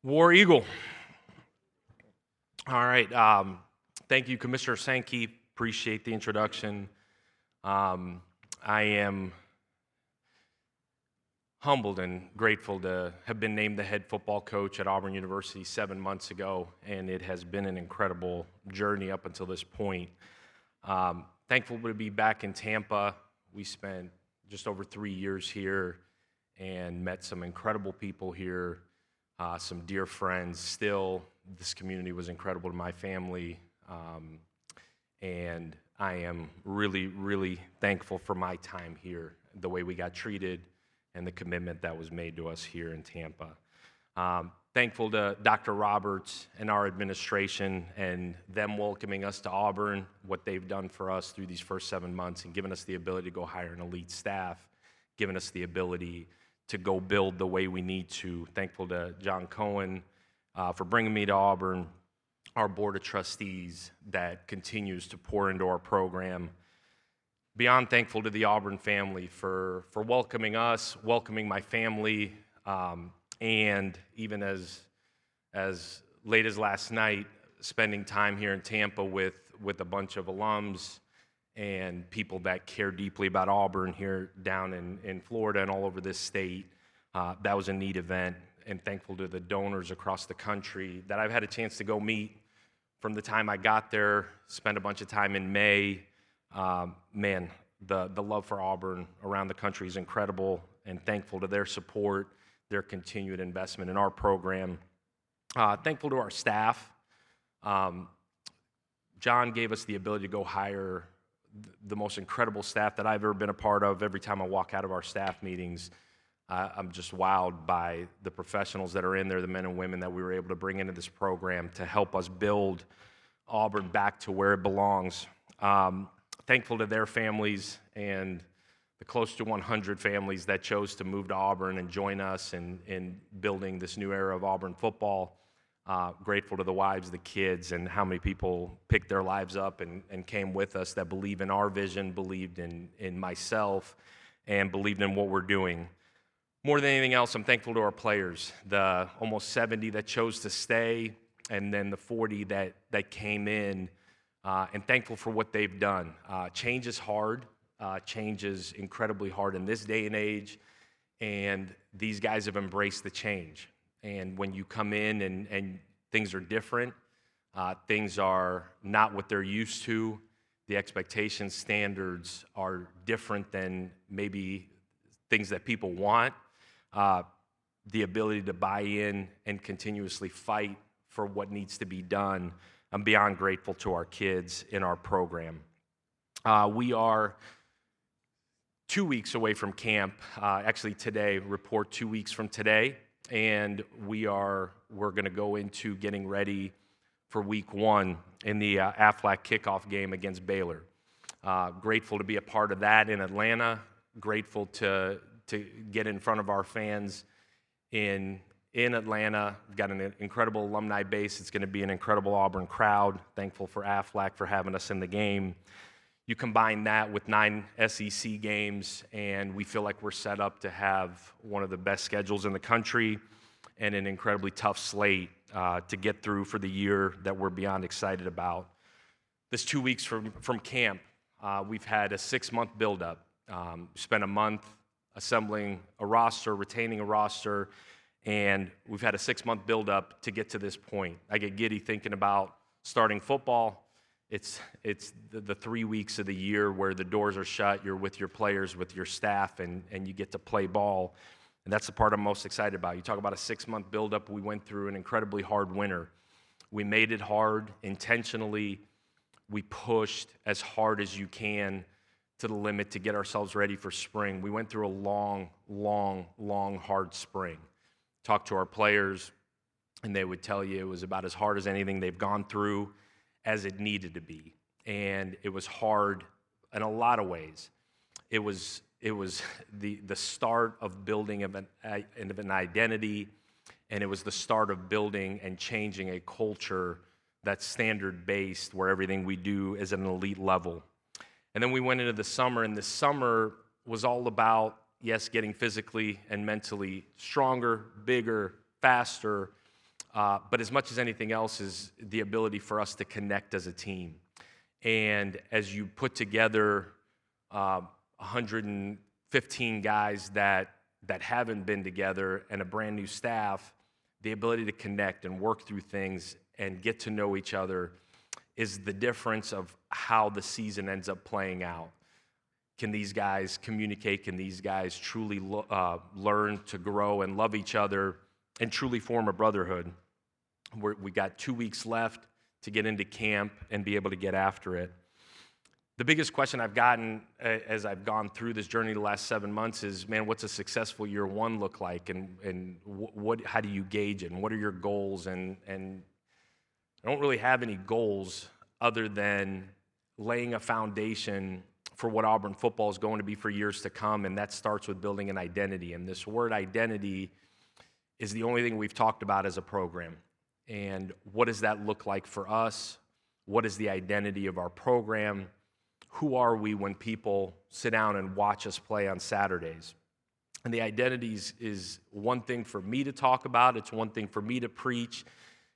War Eagle. All right. Thank you, Commissioner Sankey. Appreciate the introduction. I am humbled and grateful to have been named the head football coach at Auburn University 7 months ago, and it has been an incredible journey up until this point. Thankful to be back in Tampa. We spent just over 3 years here and met some incredible people here, some dear friends. Still, this community was incredible to my family, and I am really, really thankful for my time here, the way we got treated, and the commitment that was made to us here in Tampa. Thankful to Dr. Roberts and our administration and them welcoming us to Auburn, what they've done for us through these first 7 months and giving us the ability to go hire an elite staff, giving us the ability to go build the way we need to. Thankful to John Cohen for bringing me to Auburn, our board of trustees that continues to pour into our program. Beyond thankful to the Auburn family for welcoming us, welcoming my family, and even as late as last night, spending time here in Tampa with a bunch of alums and people that care deeply about Auburn here down in Florida and all over this state. That was a neat event, and thankful to the donors across the country that I've had a chance to go meet from the time I got there, spent a bunch of time in May. Man, the love for Auburn around the country is incredible, and thankful to their support, their continued investment in our program. Thankful to our staff. John gave us the ability to go hire the most incredible staff that I've ever been a part of. Every time I walk out of our staff meetings, I'm just wowed by the professionals that are in there, the men and women that we were able to bring into this program to help us build Auburn back to where it belongs. Thankful to their families and the close to 100 families that chose to move to Auburn and join us in building this new era of Auburn football. Grateful to the wives, the kids, and how many people picked their lives up and came with us that believe in our vision, believed in myself, and believed in what we're doing. More than anything else, I'm thankful to our players, the almost 70 that chose to stay, and then the 40 that came in, and thankful for what they've done. Change is hard. Change is incredibly hard in this day and age, and these guys have embraced the change. And when you come in and things are different, things are not what they're used to, the expectation standards are different than maybe things that people want, the ability to buy in and continuously fight for what needs to be done. I'm beyond grateful to our kids in our program. We are 2 weeks away from camp. Actually, today, report 2 weeks from today, and we're going to go into getting ready for week 1 in the Aflac kickoff game against Baylor. Grateful to be a part of that in Atlanta. Grateful to get in front of our fans in Atlanta. We've got an incredible alumni base. It's going to be an incredible Auburn crowd. Thankful for Aflac for having us in the game. You combine that with 9 SEC games, and we feel like we're set up to have one of the best schedules in the country and an incredibly tough slate to get through for the year that we're beyond excited about. This 2 weeks from camp, we've had a 6-month buildup. Spent a month assembling a roster, retaining a roster, and we've had a 6-month buildup to get to this point. I get giddy thinking about starting football. It's the 3 weeks of the year where the doors are shut, you're with your players, with your staff, and you get to play ball. And that's the part I'm most excited about. You talk about a 6-month buildup. We went through an incredibly hard winter. We made it hard intentionally. We pushed as hard as you can to the limit to get ourselves ready for spring. We went through a long, long, long, hard spring. Talked to our players, and they would tell you it was about as hard as anything they've gone through as it needed to be. And it was hard in a lot of ways. It was the start of building of an identity, and it was the start of building and changing a culture that's standard-based, where everything we do is at an elite level. And then we went into the summer, and the summer was all about, yes, getting physically and mentally stronger, bigger, faster, but as much as anything else is the ability for us to connect as a team. And as you put together 115 guys that haven't been together and a brand new staff, the ability to connect and work through things and get to know each other is the difference of how the season ends up playing out. Can these guys communicate? Can these guys truly learn to grow and love each other and truly form a brotherhood? We got 2 weeks left to get into camp and be able to get after it. The biggest question I've gotten as I've gone through this journey the last 7 months is, man, what's a successful year one look like, and how do you gauge it, and what are your goals? And I don't really have any goals other than laying a foundation for what Auburn football is going to be for years to come, and that starts with building an identity. And this word identity is the only thing we've talked about as a program. And what does that look like for us? What is the identity of our program? Who are we when people sit down and watch us play on Saturdays? And the identities is one thing for me to talk about. It's one thing for me to preach.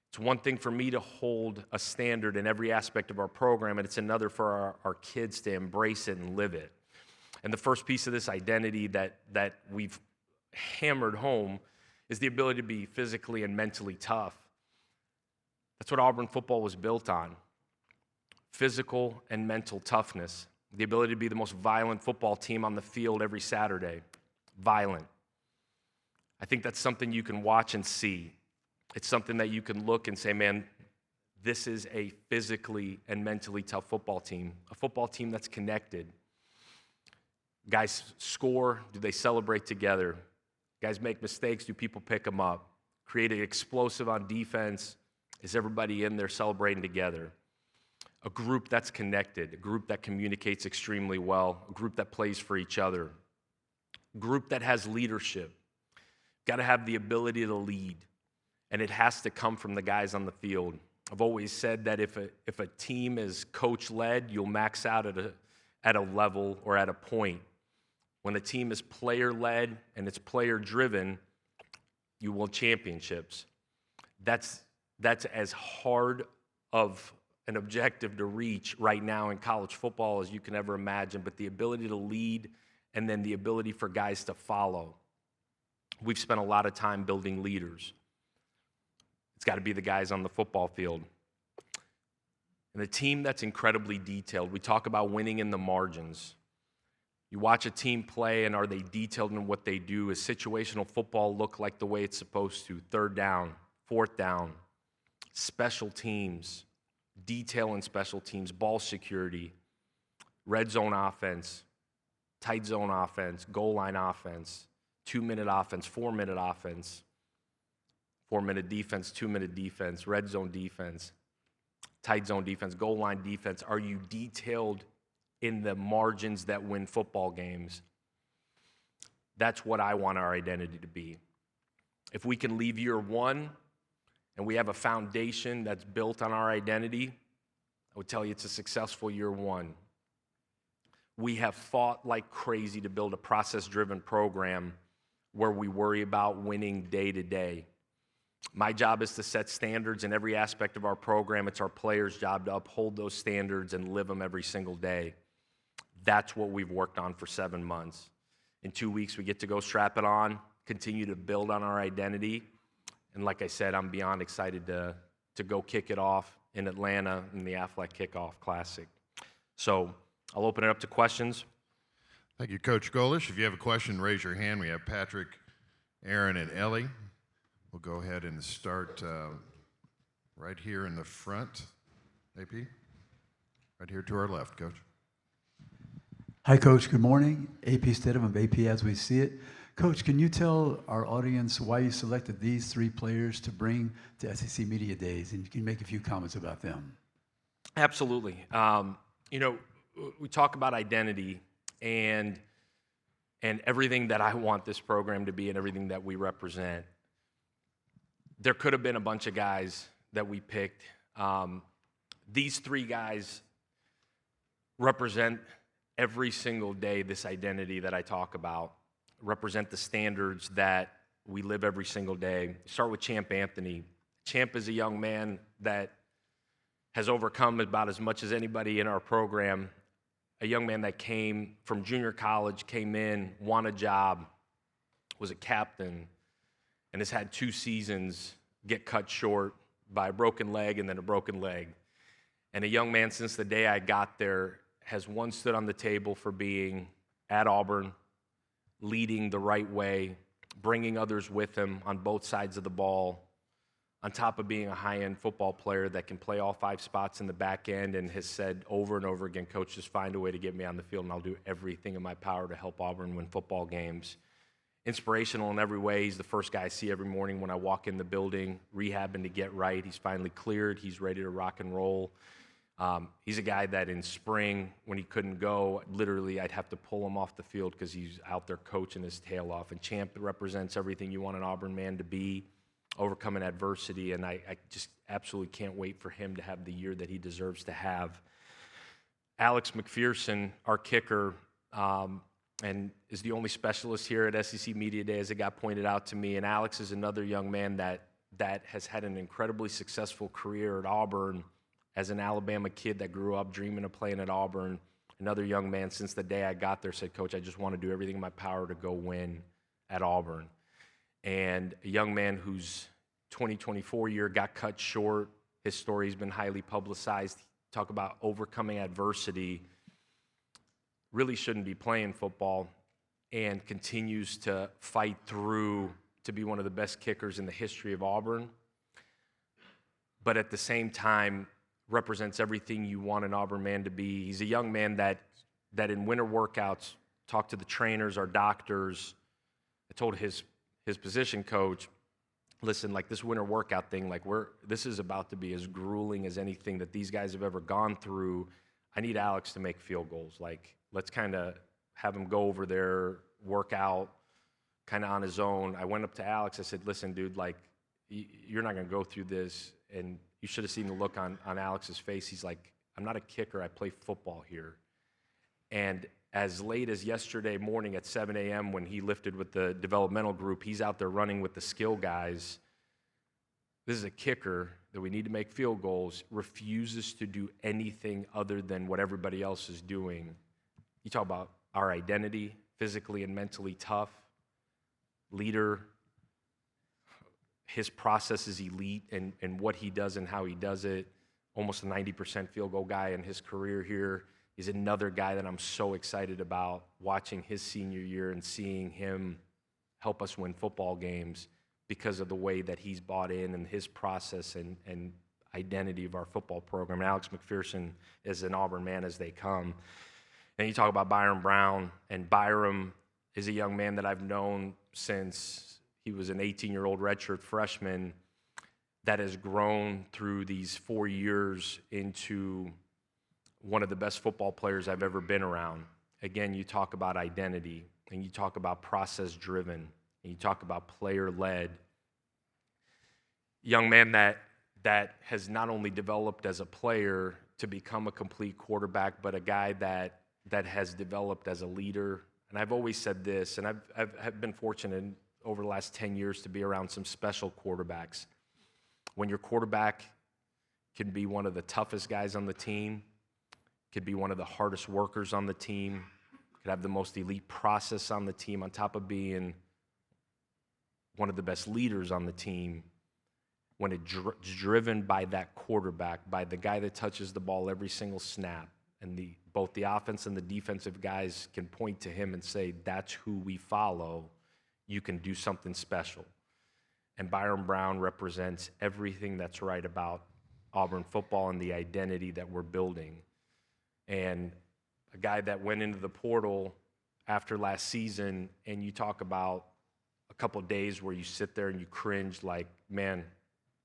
It's one thing for me to hold a standard in every aspect of our program, and it's another for our kids to embrace it and live it. And the first piece of this identity that we've hammered home is the ability to be physically and mentally tough. That's what Auburn football was built on. Physical and mental toughness. The ability to be the most violent football team on the field every Saturday. Violent. I think that's something you can watch and see. It's something that you can look and say, man, this is a physically and mentally tough football team. A football team that's connected. Guys score. Do they celebrate together? Guys make mistakes. Do people pick them up? Create an explosive on defense. Is everybody in there celebrating together? A group that's connected, a group that communicates extremely well, a group that plays for each other, a group that has leadership. Got to have the ability to lead, and it has to come from the guys on the field. I've always said that if a team is coach-led, you'll max out at a level or at a point. When a team is player-led and it's player-driven, you will championships. That's as hard of an objective to reach right now in college football as you can ever imagine, but the ability to lead and then the ability for guys to follow. We've spent a lot of time building leaders. It's got to be the guys on the football field. And a team that's incredibly detailed. We talk about winning in the margins. You watch a team play, and are they detailed in what they do? Is situational football look like the way it's supposed to? Third down, fourth down, special teams, detail in special teams, ball security, red zone offense, tight zone offense, goal line offense, 2-minute offense, 4-minute offense, 4-minute defense, 2-minute defense, red zone defense, tight zone defense, goal line defense. Are you detailed in the margins that win football games? That's what I want our identity to be. If we can leave year one and we have a foundation that's built on our identity, I would tell you it's a successful year one. We have fought like crazy to build a process-driven program where we worry about winning day to day. My job is to set standards in every aspect of our program. It's our players' job to uphold those standards and live them every single day. That's what we've worked on for 7 months. In 2 weeks, we get to go strap it on, continue to build on our identity. And like I said, I'm beyond excited to go kick it off in Atlanta in the Aflac Kickoff Classic. So I'll open it up to questions. Thank you, Coach Golesh. If you have a question, raise your hand. We have Patrick, Aaron, and Ellie. We'll go ahead and start right here in the front. AP, right here to our left, Coach. Hi, Coach. Good morning. AP Stidham of AP As We See It. Coach, can you tell our audience why you selected these 3 players to bring to SEC Media Days, and you can make a few comments about them? Absolutely. We talk about identity and everything that I want this program to be and everything that we represent. There could have been a bunch of guys that we picked. These 3 guys represent every single day this identity that I talk about, represent the standards that we live every single day. Start with Champ Anthony. Champ is a young man that has overcome about as much as anybody in our program. A young man that came from junior college, came in, won a job, was a captain, and has had 2 seasons get cut short by a broken leg and then a broken leg. And a young man, since the day I got there, has one, stood on the table for being at Auburn, leading the right way, bringing others with him on both sides of the ball, on top of being a high-end football player that can play all 5 spots in the back end, and has said over and over again, Coach, just find a way to get me on the field, and I'll do everything in my power to help Auburn win football games. Inspirational in every way. He's the first guy I see every morning when I walk in the building, rehabbing to get right. He's finally cleared. He's ready to rock and roll. He's a guy that in spring, when he couldn't go, literally I'd have to pull him off the field because he's out there coaching his tail off. And Champ represents everything you want an Auburn man to be, overcoming adversity, and I just absolutely can't wait for him to have the year that he deserves to have. Alex McPherson, our kicker, and is the only specialist here at SEC Media Day, as it got pointed out to me. And Alex is another young man that has had an incredibly successful career at Auburn as an Alabama kid that grew up dreaming of playing at Auburn. Another young man, since the day I got there, said, Coach, I just want to do everything in my power to go win at Auburn. And a young man whose 2024 year got cut short. His story's been highly publicized. Talk about overcoming adversity. Really shouldn't be playing football and continues to fight through to be one of the best kickers in the history of Auburn. But at the same time, represents everything you want an Auburn man to be. He's a young man that in winter workouts, talked to the trainers, our doctors. I told his position coach, listen, like this winter workout thing, like this is about to be as grueling as anything that these guys have ever gone through. I need Alex to make field goals. Like, let's kind of have him go over there, work out, kind of on his own. I went up to Alex. I said, listen, dude, like, you're not going to go through this. And you should have seen the look on Alex's face. He's like, I'm not a kicker. I play football here. And as late as yesterday morning at 7 a.m. when he lifted with the developmental group, he's out there running with the skill guys. This is a kicker that we need to make field goals, refuses to do anything other than what everybody else is doing. You talk about our identity, physically and mentally tough, leader. His process is elite, and what he does and how he does it. Almost a 90% field goal guy in his career here. He's another guy that I'm so excited about watching his senior year and seeing him help us win football games because of the way that he's bought in and his process and identity of our football program. And Alex McPherson is an Auburn man as they come. And you talk about Byron Brown, and Byron is a young man that I've known since he was an 18-year-old redshirt freshman that has grown through these 4 years into one of the best football players I've ever been around. Again, you talk about identity, and you talk about process-driven, and you talk about player-led. Young man that has not only developed as a player to become a complete quarterback, but a guy that has developed as a leader. And I've always said this, and I've been fortunate over the last 10 years to be around some special quarterbacks. When your quarterback can be one of the toughest guys on the team, could be one of the hardest workers on the team, could have the most elite process on the team, on top of being one of the best leaders on the team, when it's driven by that quarterback, by the guy that touches the ball every single snap, and both the offense and the defensive guys can point to him and say, that's who we follow, you can do something special. And Byron Brown represents everything that's right about Auburn football and the identity that we're building. And a guy that went into the portal after last season, and you talk about a couple of days where you sit there and you cringe like, man,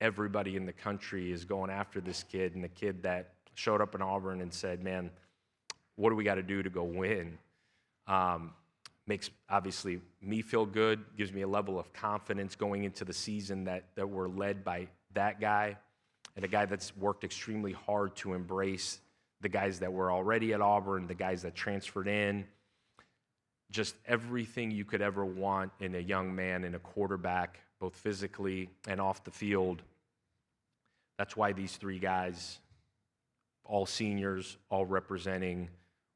everybody in the country is going after this kid, and the kid that showed up in Auburn and said, man, what do we got to do to go win? Makes, obviously, me feel good, gives me a level of confidence going into the season that we're led by that guy, and a guy that's worked extremely hard to embrace the guys that were already at Auburn, the guys that transferred in, just everything you could ever want in a young man and a quarterback, both physically and off the field. That's why these three guys, all seniors, all representing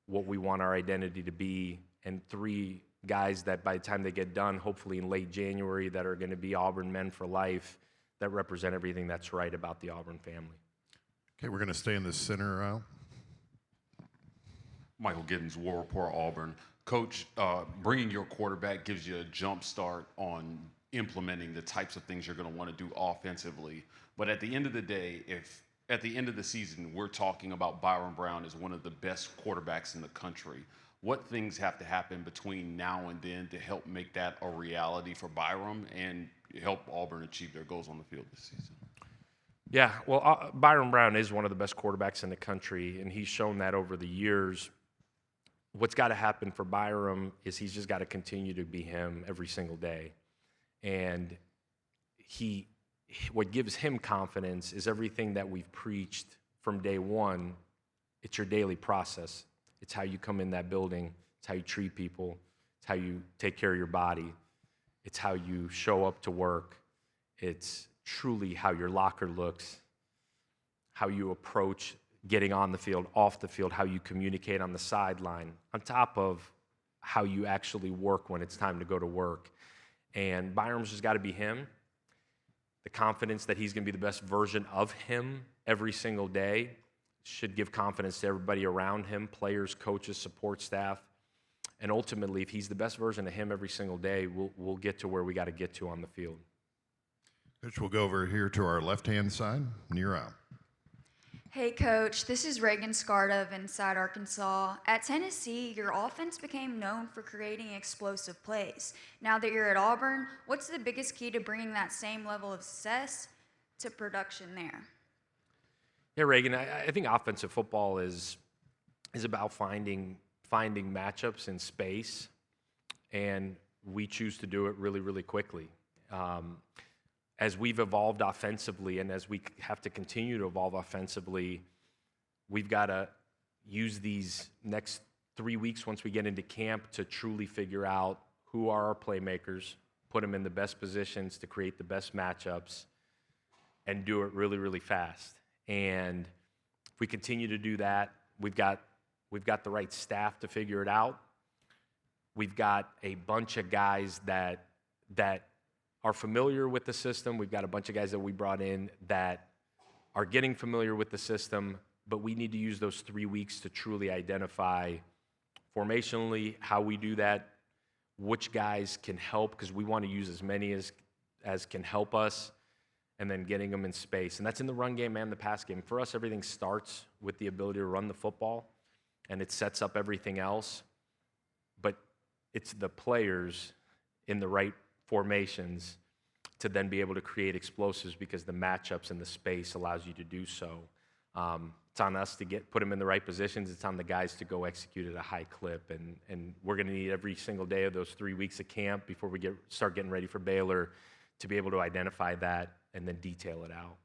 what we want our identity to be, and three guys that by the time they get done, hopefully in late January, that are going to be Auburn men for life, that represent everything that's right about the Auburn family. Okay, we're going to stay in the center aisle. Michael Giddens, War Report, Auburn. Coach, bringing your quarterback gives you a jump start on implementing the types of things you're going to want to do offensively. But at the end of the day, if at the end of the season we're talking about Byron Brown as one of the best quarterbacks in the country, what things have to happen between now and then to help make that a reality for Byron and help Auburn achieve their goals on the field this season? Yeah, well, Byron Brown is one of the best quarterbacks in the country, and he's shown that over the years. What's got to happen for Byron is he's just got to continue to be him every single day. And what gives him confidence is everything that we've preached from day one. It's your daily process. It's how you come in that building. It's how you treat people. It's how you take care of your body. It's how you show up to work. It's truly how your locker looks, how you approach getting on the field, off the field, how you communicate on the sideline, on top of how you actually work when it's time to go to work. And Byron's just got to be him. The confidence that he's going to be the best version of him every single day should give confidence to everybody around him, players, coaches, support staff. And ultimately, if he's the best version of him every single day, we'll get to where we got to get to on the field. Coach, we'll go over here to our left-hand side, near out. Hey, Coach, this is Reagan Scarta of Inside Arkansas. At Tennessee, your offense became known for creating explosive plays. Now that you're at Auburn, what's the biggest key to bringing that same level of success to production there? Yeah, Reagan, I think offensive football is about finding matchups in space, and we choose to do it really, really quickly. As we've evolved offensively and as we have to continue to evolve offensively, we've got to use these next 3 weeks once we get into camp to truly figure out who are our playmakers, put them in the best positions to create the best matchups, and do it really, really fast. And if we continue to do that, we've got the right staff to figure it out. We've got a bunch of guys that are familiar with the system. We've got a bunch of guys that we brought in that are getting familiar with the system, but we need to use those 3 weeks to truly identify formationally how we do that, which guys can help, because we want to use as many as can help us, and then getting them in space. And that's in the run game and the pass game. For us, everything starts with the ability to run the football, and it sets up everything else. But it's the players in the right formations to then be able to create explosives, because the matchups and the space allows you to do so. It's on us to put them in the right positions. It's on the guys to go execute at a high clip. And we're going to need every single day of those 3 weeks of camp before we start getting ready for Baylor to be able to identify that and then detail it out.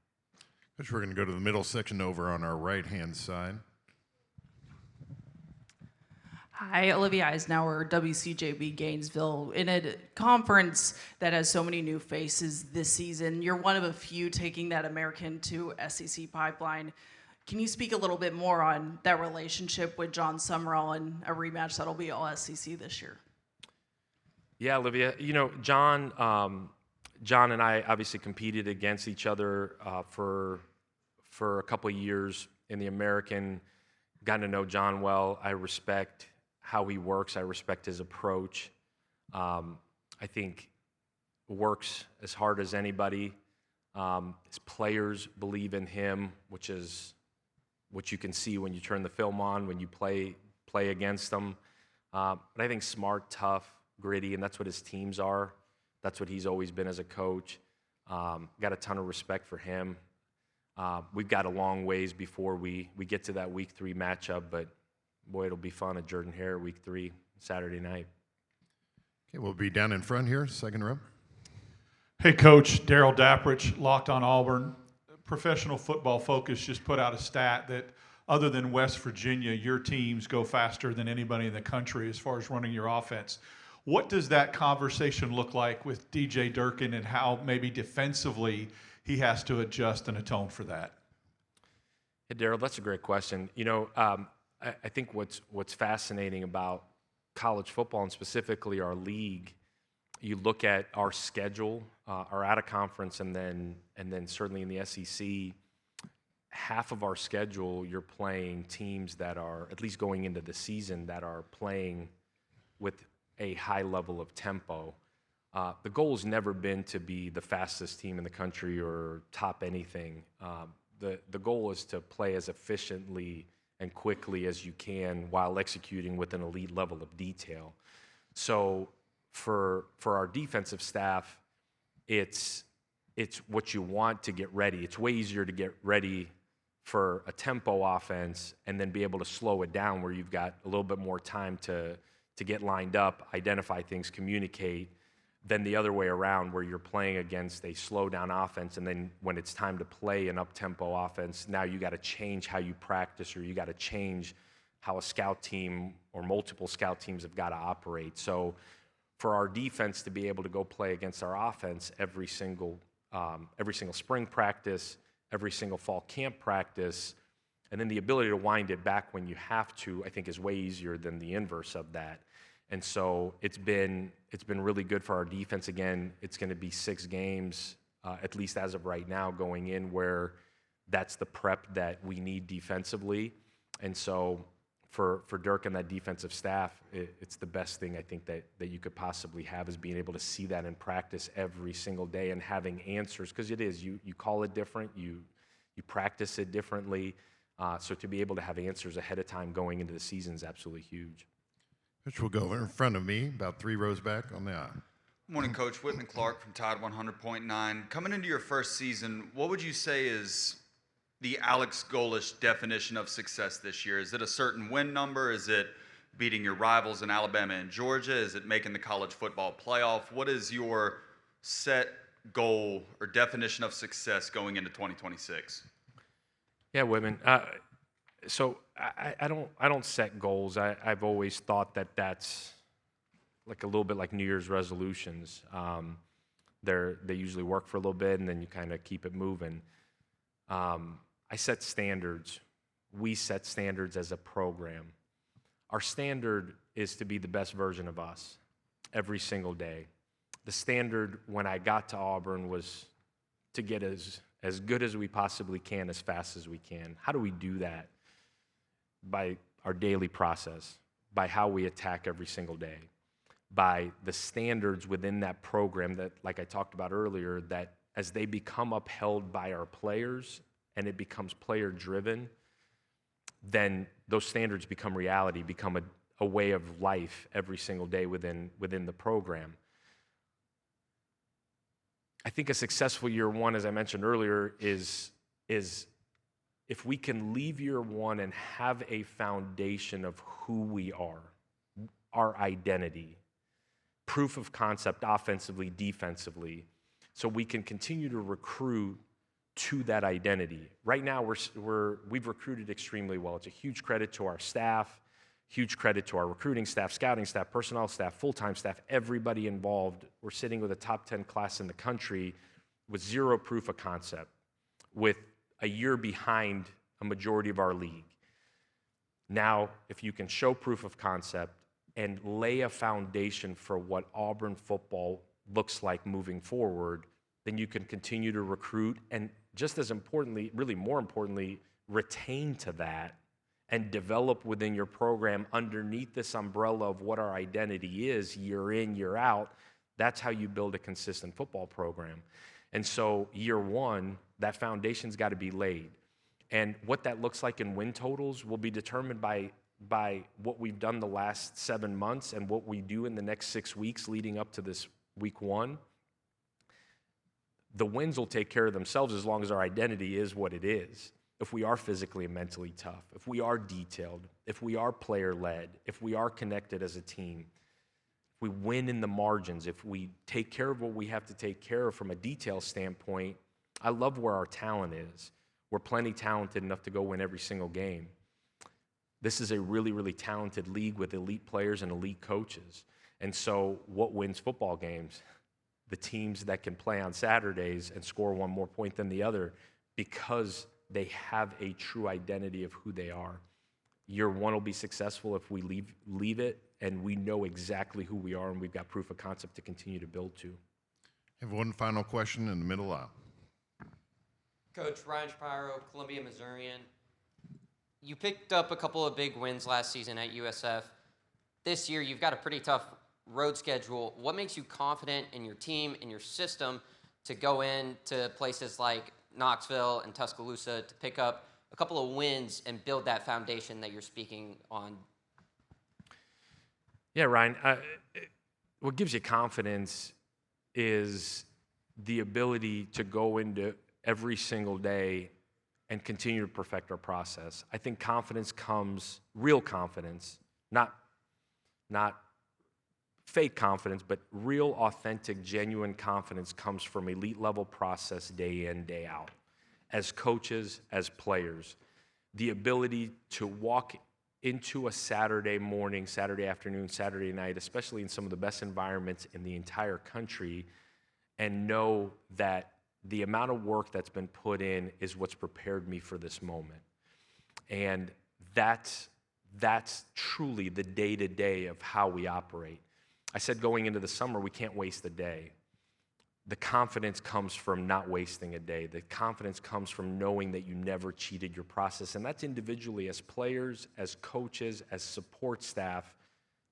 Coach, we're going to go to the middle section over on our right-hand side. Hi, Olivia Eisenhower, WCJB Gainesville. In a conference that has so many new faces this season, you're one of a few taking that American to SEC pipeline. Can you speak a little bit more on that relationship with John Summerall and a rematch that'll be all SEC this year? Yeah, Olivia. You know, John and I obviously competed against each other for a couple of years in the American. Gotten to know John well. I respect how he works. I respect his approach. I think works as hard as anybody. His players believe in him, which is what you can see when you turn the film on, when you play against them. But I think smart, tough, gritty, and that's what his teams are. That's what he's always been as a coach. Got a ton of respect for him. We've got a long ways before we get to that Week 3 matchup, but boy, it'll be fun at Jordan-Hare Week 3, Saturday night. Okay, we'll be down in front here, second row. Hey, Coach, Daryl Dapprich, Locked on Auburn. Professional Football Focus just put out a stat that other than West Virginia, your teams go faster than anybody in the country as far as running your offense. What does that conversation look like with DJ Durkin, and how maybe defensively he has to adjust and atone for that? Hey, Daryl, that's a great question. I think what's fascinating about college football and specifically our league, you look at our schedule, our out of conference, and then certainly in the SEC, half of our schedule you're playing teams that are at least going into the season that are playing with a high level of tempo. The goal has never been to be the fastest team in the country or top anything. The goal is to play as efficiently and quickly as you can while executing with an elite level of detail. So for our defensive staff, it's what you want to get ready. It's way easier to get ready for a tempo offense and then be able to slow it down where you've got a little bit more time to get lined up, identify things, communicate, than the other way around where you're playing against a slow down offense, and then when it's time to play an up-tempo offense, now you got to change how you practice, or you got to change how a scout team or multiple scout teams have got to operate. So for our defense to be able to go play against our offense every single spring practice, every single fall camp practice, and then the ability to wind it back when you have to, I think is way easier than the inverse of that. And so it's been really good for our defense. Again, it's going to be 6 games, at least as of right now, going in where that's the prep that we need defensively. And so for Dirk and that defensive staff, it's the best thing I think that you could possibly have, is being able to see that in practice every single day and having answers, because it is, you call it different, you practice it differently. So to be able to have answers ahead of time going into the season is absolutely huge. Which will go in front of me, about 3 rows back on the aisle. Morning, Coach. Whitman Clark from Tide 100.9. Coming into your first season, what would you say is the Alex Golesh definition of success this year? Is it a certain win number? Is it beating your rivals in Alabama and Georgia? Is it making the college football playoff? What is your set goal or definition of success going into 2026? Yeah, Whitman. So I don't set goals. I've always thought that's like a little bit like New Year's resolutions. They usually work for a little bit, and then you kind of keep it moving. I set standards. We set standards as a program. Our standard is to be the best version of us every single day. The standard when I got to Auburn was to get as good as we possibly can, as fast as we can. How do we do that? By our daily process, by how we attack every single day, by the standards within that program that, like I talked about earlier, that as they become upheld by our players and it becomes player-driven, then those standards become reality, become a way of life every single day within the program. I think a successful year one, as I mentioned earlier, is if we can leave year one and have a foundation of who we are, our identity, proof of concept offensively, defensively, so we can continue to recruit to that identity. Right now, we've recruited extremely well. It's a huge credit to our staff, huge credit to our recruiting staff, scouting staff, personnel staff, full-time staff, everybody involved. We're sitting with a top 10 class in the country with 0 proof of concept, with a year behind a majority of our league. Now, if you can show proof of concept and lay a foundation for what Auburn football looks like moving forward, then you can continue to recruit and, just as importantly, really more importantly, retain to that and develop within your program underneath this umbrella of what our identity is year in, year out. That's how you build a consistent football program. And so year one, that foundation's got to be laid. And what that looks like in win totals will be determined by what we've done the last 7 months and what we do in the next 6 weeks leading up to this week one. The wins will take care of themselves as long as our identity is what it is. If we are physically and mentally tough, if we are detailed, if we are player-led, if we are connected as a team, if we win in the margins, if we take care of what we have to take care of from a detail standpoint, I love where our talent is. We're plenty talented enough to go win every single game. This is a really, really talented league with elite players and elite coaches. And so what wins football games? the teams that can play on Saturdays and score one more point than the other because they have a true identity of who they are. Year one will be successful if we leave it and we know exactly who we are and we've got proof of concept to continue to build to. I have one final question in the middle aisle. Coach Ryan Shapiro, Columbia, Missourian. You picked up a couple of big wins last season at USF. This year, you've got a pretty tough road schedule. What makes you confident in your team, in your system, to go into places like Knoxville and Tuscaloosa to pick up a couple of wins and build that foundation that you're speaking on? Yeah, Ryan, what gives you confidence is the ability to go into every single day and continue to perfect our process. I think confidence comes, real confidence, not fake confidence, but real, authentic, genuine confidence comes from elite level process day in, day out. As coaches, as players, the ability to walk into a Saturday morning, Saturday afternoon, Saturday night, especially in some of the best environments in the entire country, and know that the amount of work that's been put in is what's prepared me for this moment. And that's truly the day-to-day of how we operate. I said going into the summer, we can't waste a day. The confidence comes from not wasting a day. The confidence comes from knowing that you never cheated your process. And that's individually as players, as coaches, as support staff,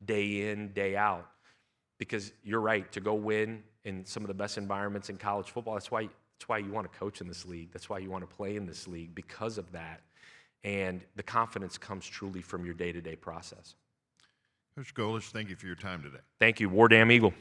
day in, day out. Because you're right, to go win in some of the best environments in college football, that's why you want to coach in this league. That's why you want to play in this league, because of that. And the confidence comes truly from your day-to-day process. Coach Golesh, thank you for your time today. Thank you. War Damn Eagle.